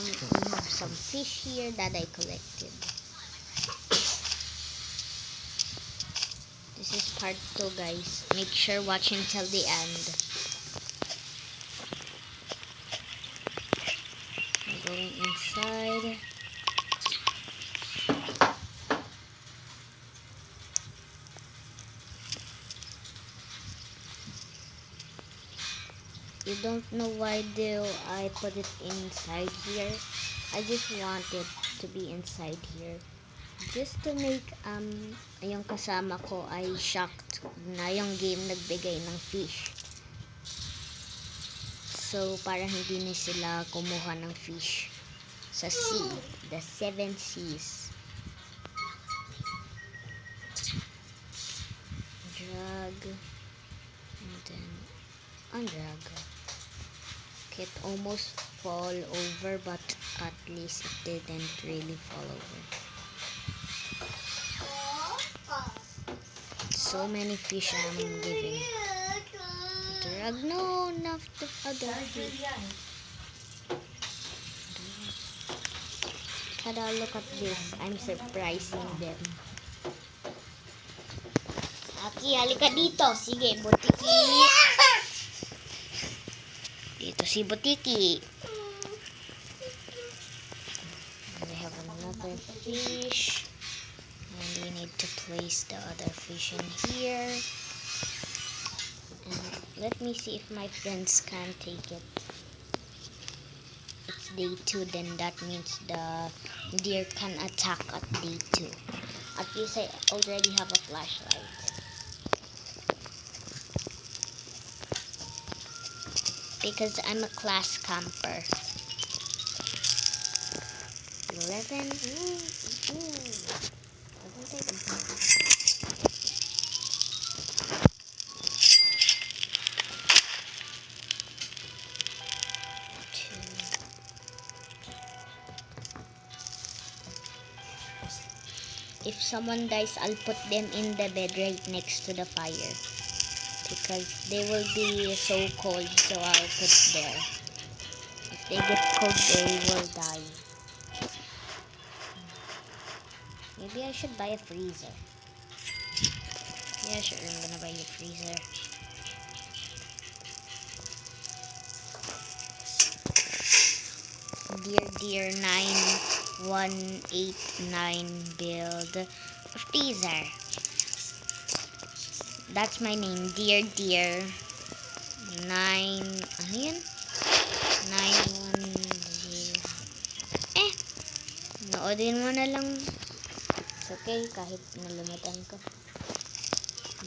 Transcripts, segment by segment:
we have some fish here that I collected. This is part 2, guys. Make sure watch until the end. I'm going inside. You don't know why do I put it inside here. I just want it to be inside here. Just to make yung kasama ko ay shocked na yung game nagbigay ng fish. So para hindi na sila kumuha ng fish sa sea, the 7 seas. Drag and then undrag. It almost fall over, but at least it didn't really fall over. So many fish I'm giving. Drag, no, not the other fish. Tada, look at this. I'm surprising them. Aki, halika dito. Sige, Butiki. Dito si Butiki. And we have another fish. And we need to place the other fish in here. And let me see if my friends can take it. It's day 2, then that means the deer can attack at day 2. At least I already have a flashlight. Because I'm a class camper. 11. If someone dies, I'll put them in the bed right next to the fire. Because they will be so cold, so I'll put there. If they get cold, they will die. Maybe I should buy a freezer. Yeah, sure, I'm gonna buy a freezer. Deer 9189 build a freezer. That's my name, Deer 9, ano yun? 91. Noodin mo na lang. It's okay, kahit nalimutan ko.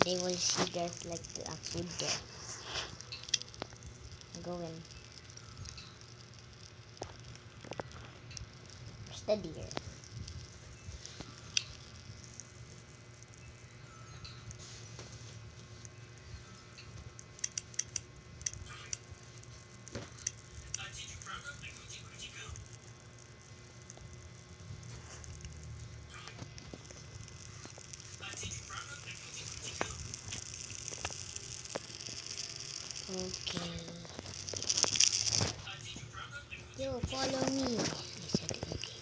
They will see there's like a food there. Go in. Where's the deer? Okay. Yo, follow me. I said okay.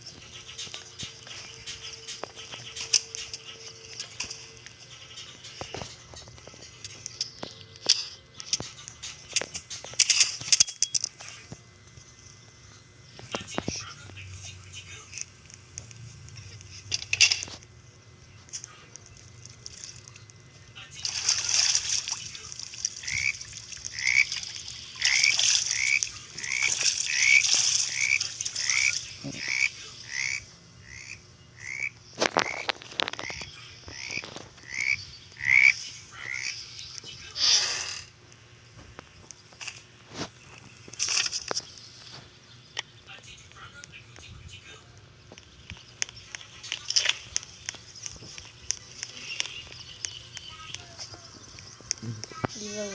You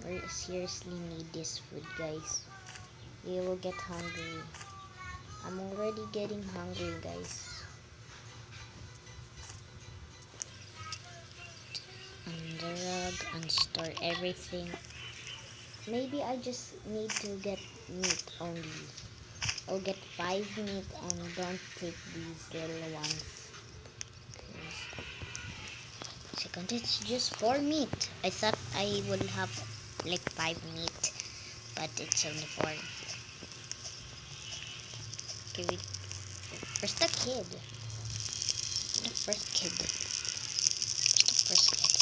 will seriously need this food, guys. You will get hungry. I'm already getting hungry, guys. Undrag, unstore everything. Maybe I just need to get meat only. I'll get 5 meat and don't take these little ones. Second, it's just 4 meat. I thought I would have like 5 meat, but it's only 4. Okay, where's the kid? The first kid. Where's the first kid?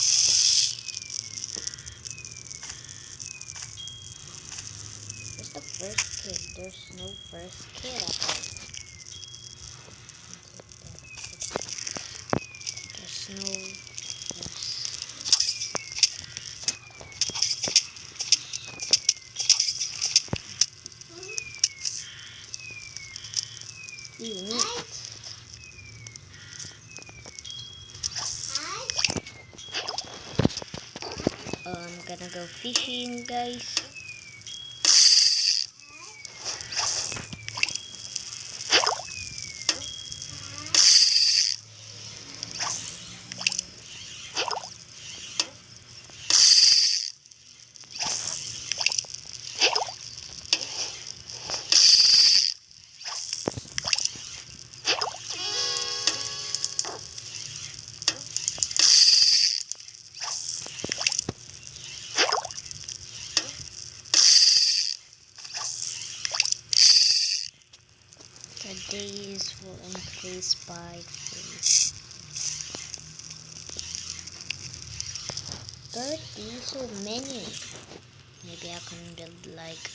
Where's the first kid? There's no first kid up there. There's no first. Ew, meat. I'm gonna go fishing, guys. The days will increase by 30, so many. Maybe I can build like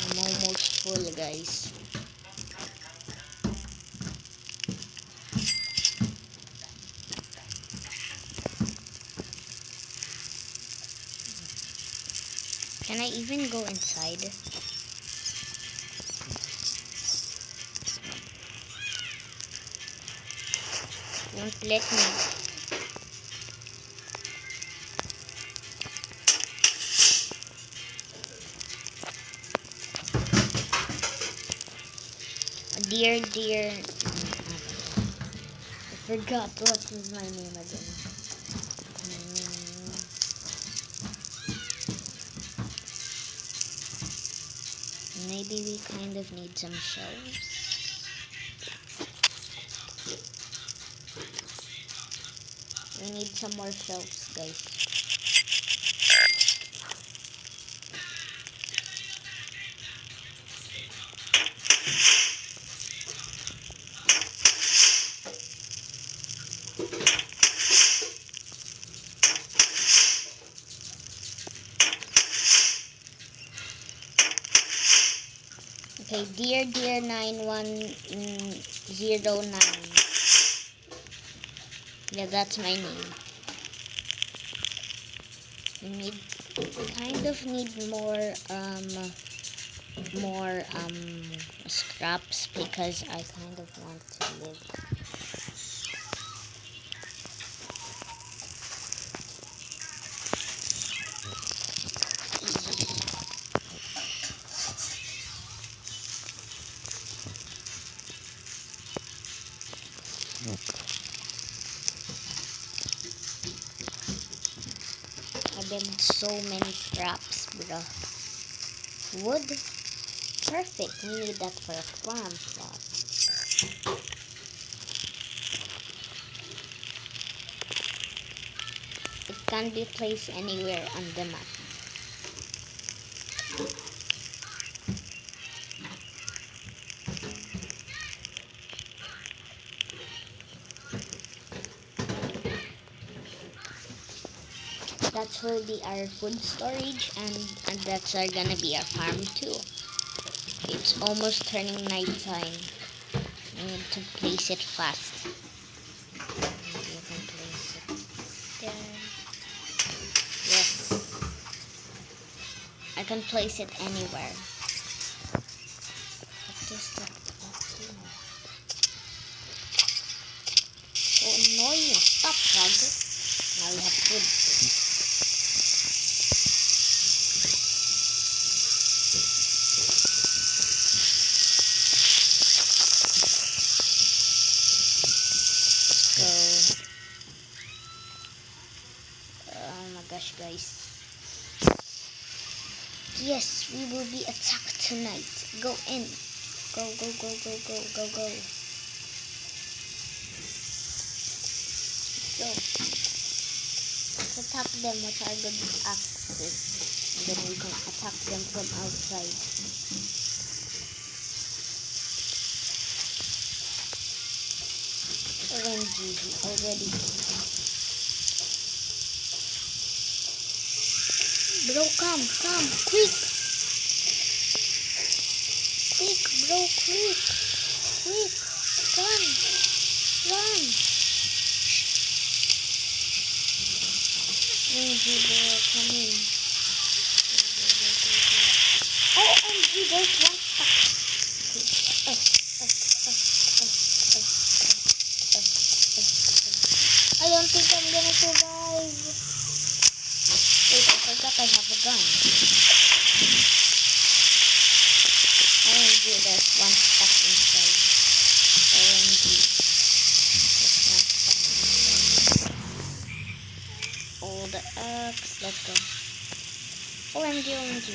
I'm almost full, guys. Can I even go inside? Won't let me. Dear. I forgot what was my name again. Maybe we kind of need some shelves. We need some more shelves, guys. Okay, dear 9109. Yeah, that's my name. We kind of need more scraps because I kind of want to live. I built so many scraps, bruh. Wood. Perfect. We need that for a farm plot. It can be placed anywhere on the map. That's will be our food storage, and that's are gonna be our farm too. It's almost turning nighttime. I need to place it fast. Maybe you can place it there. Yes. I can place it anywhere. What is that? So annoying. Stop, frog. Now we have food. So, oh my gosh, guys. Yes, we will be attacked tonight. Go in. Go, go, go, go, go, go, go. Go. Let's attack them with our good axes. And then we can attack them from outside. OMG, already. Bro, come, quick! Quick, bro, quick! Quick! Run! Run! OMG, bro, come in. OMG, there's one stuck. I don't think I'm gonna survive. Wait, I forgot I have a gun. OMG, there's one stuck inside. OMG. There's one stuck inside. Oh, the axe. Let's go. OMG, OMG.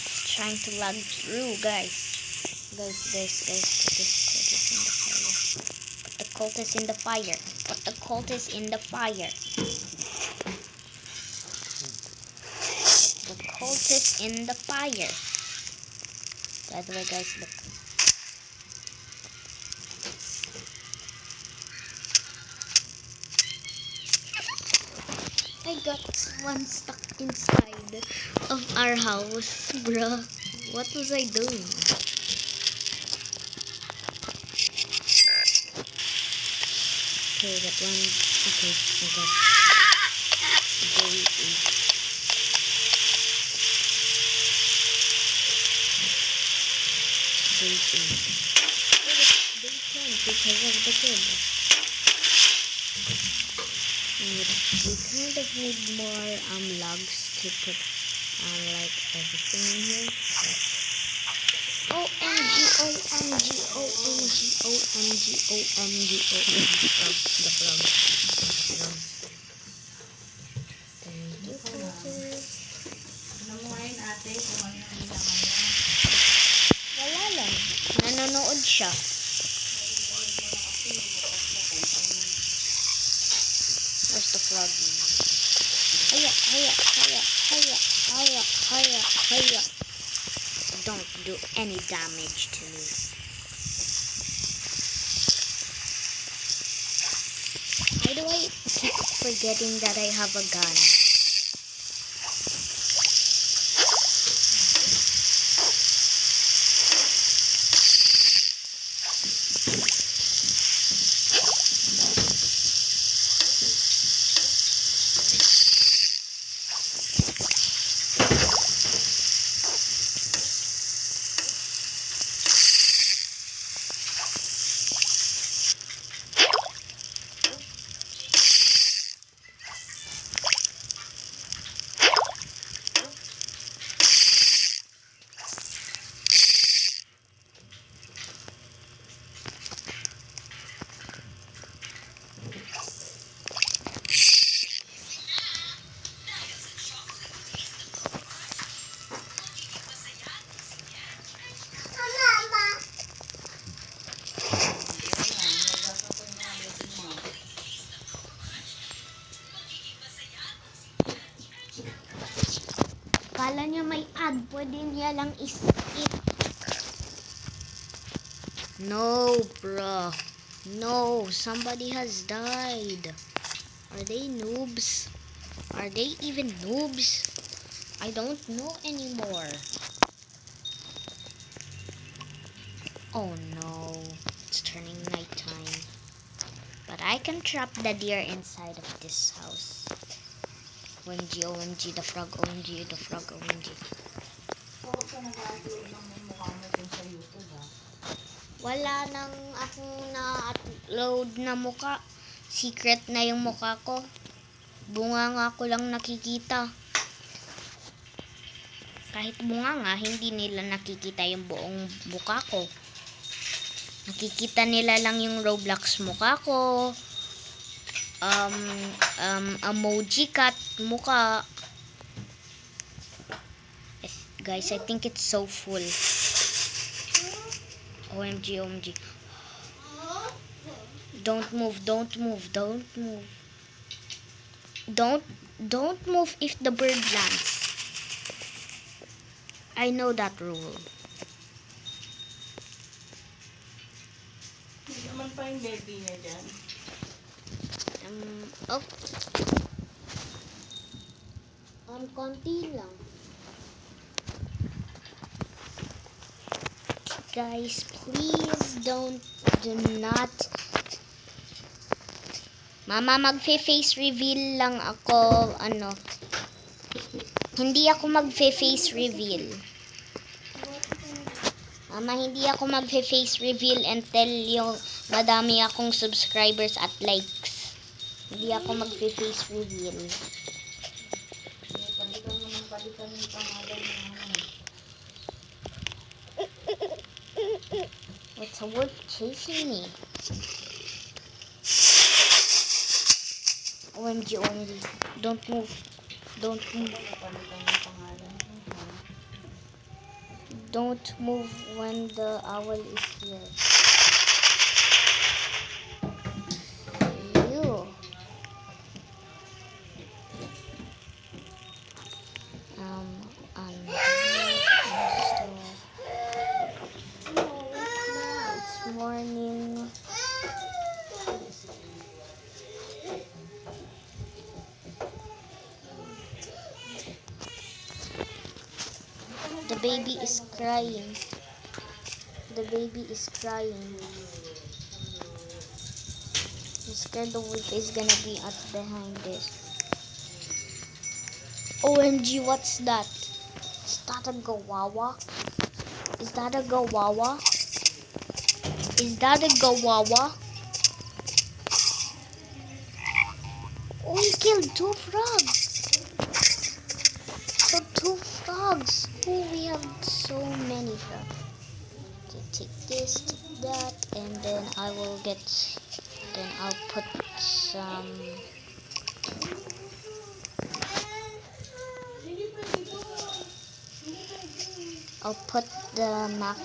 It's trying to lag through, guys. Guys, put the cultist in the fire. Put the cultist in the fire. Put the cultist in the fire. By the way, guys, look. I got one stuck inside of our house, bruh. What was I doing? Okay, that one. Okay, I got very eight. Day 8. Oh, it's day 10 because of the kid. We kind of need more logs to put like everything in here. But OMG, OMG, OMG, OMG, OMG, OMG, frog, the frog. Thank you, cultist. Wala lang. Nanonood siya. Where's the froggy? Hiya, hiya, hiya, hiya, hiya, hiya, hiya. Don't do any damage to me. Why do I keep forgetting that I have a gun? yan. Pwede niya lang i-skip. No, bro. No, somebody has died. Are they noobs? Are they even noobs? I don't know anymore. Oh no, it's turning nighttime. But I can trap the deer inside of this house. OMG, OMG, the frog, OMG, the frog, OMG. Huwag ka nag-upload ng mukha mo dun sa YouTube, ha? Wala nang akong na-upload na muka. Secret na yung muka ko. Bunga nga ko lang nakikita. Kahit bunga nga, hindi nila nakikita yung buong buka ko. Nakikita nila lang yung Roblox muka ko. Emoji cat muka. Guys, I think it's so full. OMG, OMG. Don't move, don't move, don't move. Don't move if the bird lands. I know that rule. Hindi naman pa yung baby niya dyan. Oh. Konti lang. Guys, please do not. Mama, magfe-face reveal lang ako. Hindi ako magfe-face reveal. Mama, hindi ako magfe-face reveal until yung madami akong subscribers at likes. Hindi ako magfe-face reveal. Palitan yung pangalan mo. It's a wolf chasing me. OMG, OMG. Don't move. Don't move. Palitan yung pangalan mo. Don't move when the owl is here. You. It's morning. The baby is crying. The baby is crying. I'm scared the wolf is gonna be up behind it. OMG, what's that? Is that a gawawa? Is that a gawawa? Is that a gawawa? Oh, he killed 2 frogs. So 2 frogs. Oh, we have so many frogs. Okay, take this, take that, and then I will get. Then I'll put some. I'll put the mac.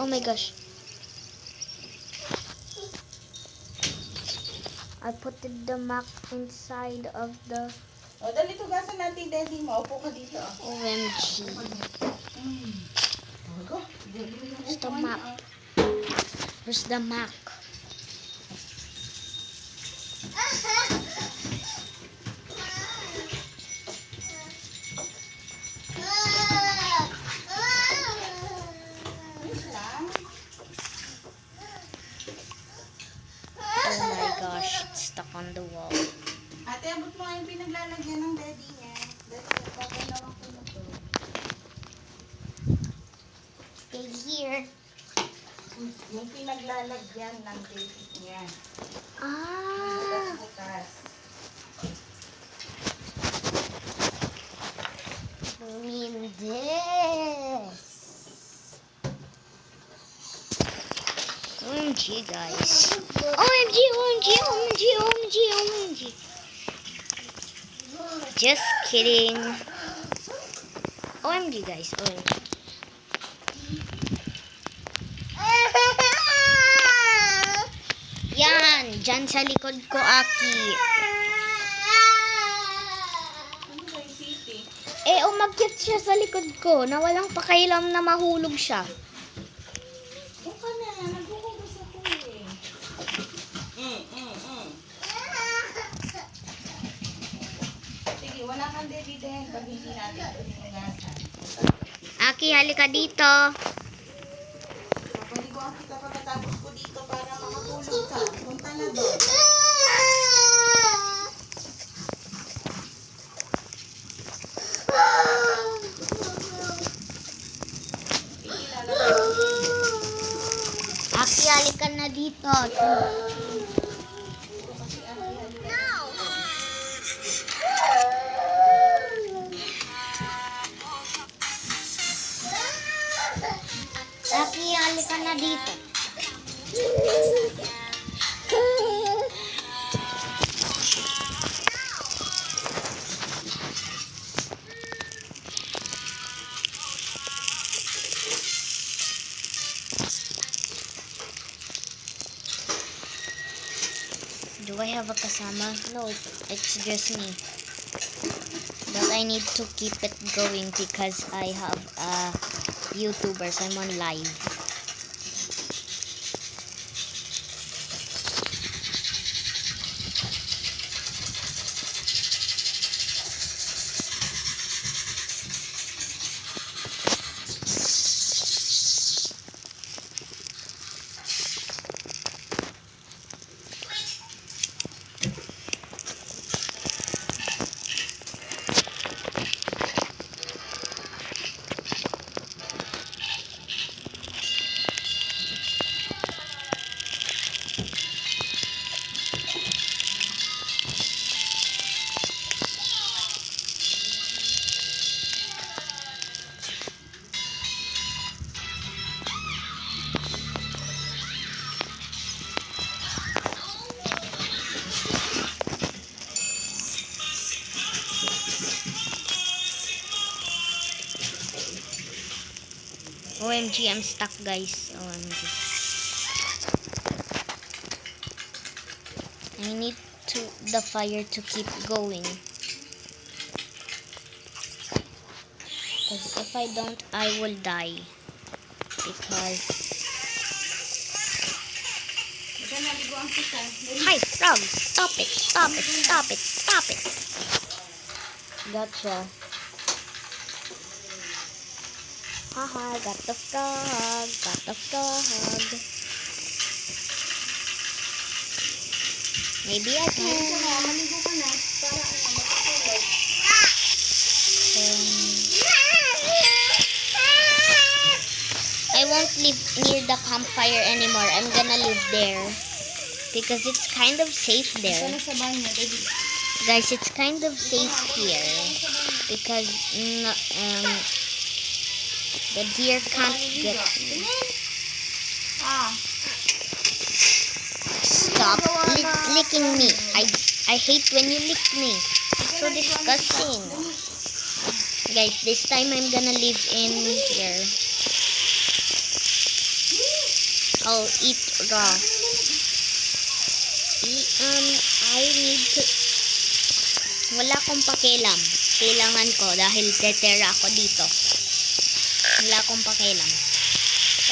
Oh my gosh. I put the mac inside of the. O, dali tugasan natin, daddy mo. Upo ka dito. OMG. Where's the map? Where's the map? Oh my gosh, it's stuck on the wall. Ate, abot mo nga yung pinaglalagyan ng daddy niya. Daddy, papanawa ko na to. Okay, here. Yung pinaglalagyan ng daddy niya. Ah, Bukas. I mean this. OMG, guys. OMG, OMG, OMG, OMG, OMG. Just kidding. OMG, guys. OMG. Yan, dyan sa likod ko, Aki. Ano ba yung city? Umakyat siya sa likod ko na walang pakailam na mahulog siya. Buka na, naghuhugas ako eh. Sige, wala kang baby din pag hindi natin ito hinugasan. Aki, halika dito. Papaliguan kita pagkatapos ko dito para makatulog ka. Punta na doon. Sige, lalabas ko. Aki, halika na dito. Ito kasi Aki, halika na dito. Do I have a kasama? No, it's just me. But I need to keep it going because I have YouTubers. I'm on live. OMG, I'm stuck, guys. OMG. I need the fire to keep going. Because if I don't, I will die. Because... Diyan, naliguan kita. Hi, frog! Stop it! Stop it! Stop it! Stop it! Gotcha. Haha, got the frog. Got the frog. Maybe I Maligo can... ka, maligo ka na. Para makatulog. I won't live near the campfire anymore. I'm gonna live there. Because it's kind of safe Ito there. na sa banyo, baby. Guys, it's kind of safe here. Because the deer can't get me. Ah, Stop licking me. I hate when you lick me. It's so disgusting. Guys, this time I'm gonna live in here. I'll eat raw. I need to... Wala akong pakialam. Kailangan ko dahil tetera ako dito. Wala akong pakialam.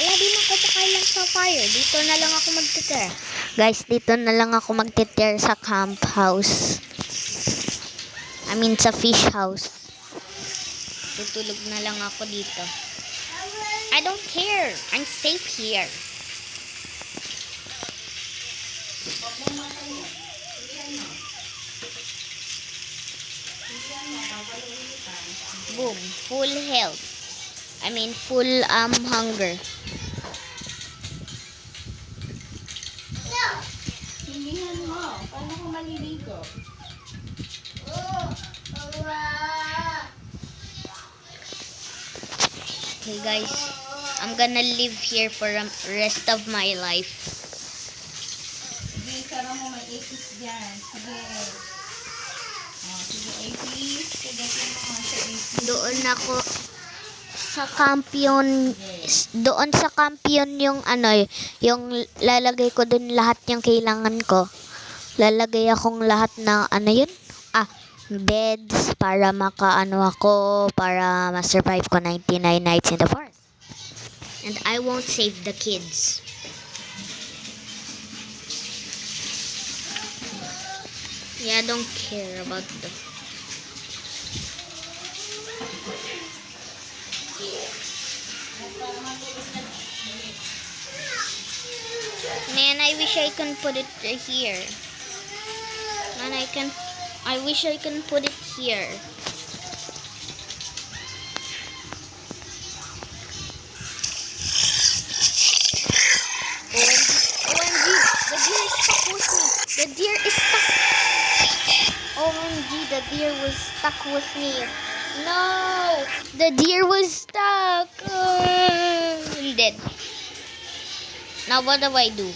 Wala din ako pakialam sa fire. Dito na lang ako magtetera. Guys, dito na lang ako magtetera sa camp house. I mean sa fish house. Tutulog na lang ako dito. I don't care. I'm safe here. Boom. Full health. I mean full hunger. hingihan mo. Paano ko maliligo? Okay guys, I'm gonna live here for the rest of my life. Sige, sarang mo may apis dyan. Sige. Oh, sige, apis. Sige, mo nga sa apis. Doon ako sa kampiyon, doon sa kampiyon yung yung lalagay ko dun lahat yung kailangan ko. Lalagay akong lahat ng yun? beds para makaano ako, para ma-survive ko 99 nights in the forest. And I won't save the kids. Yeah, I don't care about the... Man, I wish I can put it here. Man, I wish I can put it here. OMG, the deer is stuck with me. The deer is stuck. OMG, the deer was stuck with me. No, the deer was stuck. I'm dead. Now what do I do?